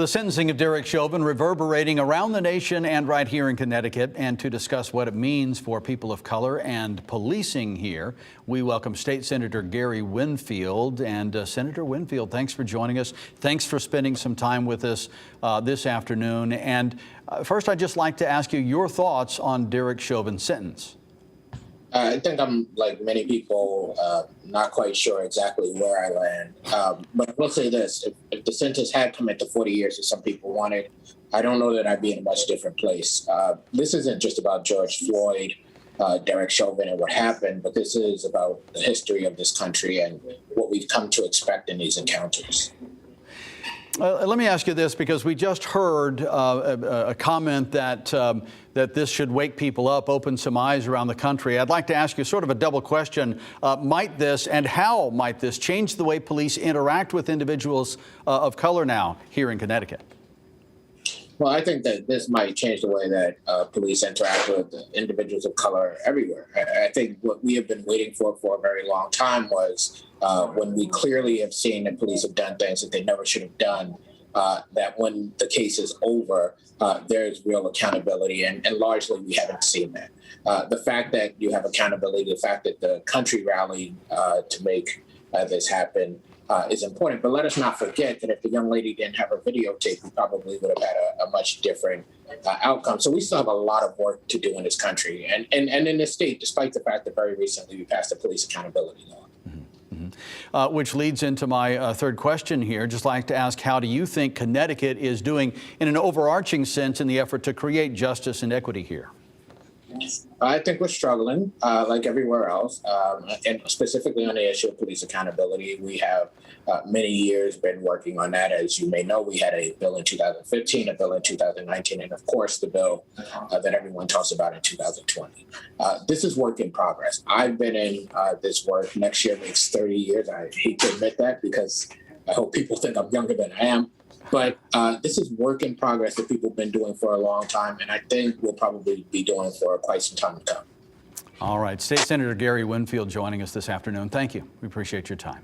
The sentencing of Derek Chauvin reverberating around the nation and right here in Connecticut. And to discuss what it means for people of color and policing here, we welcome State Senator Gary Winfield. And Senator Winfield, thanks for joining us. Thanks for spending some time with us this afternoon. And first, I'd just like to ask you your thoughts on Derek Chauvin's sentence. I think I'm, like many people, not quite sure exactly where I land. But I will say this, if the sentence had come into 40 years as some people wanted, I don't know that I'd be in a much different place. This isn't just about George Floyd, Derek Chauvin and what happened, but this is about the history of this country and what we've come to expect in these encounters. Let me ask you this, because we just heard a comment that that this should wake people up, open some eyes around the country. I'd like to ask you sort of a double question. Might this and how might this change the way police interact with individuals of color now here in Connecticut? Well, I think that this might change the way that police interact with individuals of color everywhere. I think what we have been waiting for a very long time was when we clearly have seen that police have done things that they never should have done, that when the case is over, there's real accountability, and largely we haven't seen that. The fact that you have accountability, the fact that the country rallied to make this happen is important. But let us not forget that if the young lady didn't have her videotape, we probably would have had a much different outcome. So we still have a lot of work to do in this country and in this state, despite the fact that very recently we passed a police accountability law. Which leads into my third question here. Just like to ask, how do you think Connecticut is doing in an overarching sense in the effort to create justice and equity here? I think we're struggling, like everywhere else, and specifically on the issue of police accountability. We have many years been working on that. As you may know, we had a bill in 2015, a bill in 2019, and of course the bill that everyone talks about in 2020. This is work in progress. I've been in this work. Next year makes 30 years. I hate to admit that because I hope people think I'm younger than I am. But this is work in progress that people have been doing for a long time, and I think we'll probably be doing for quite some time to come. All right. State Senator Gary Winfield joining us this afternoon. Thank you. We appreciate your time.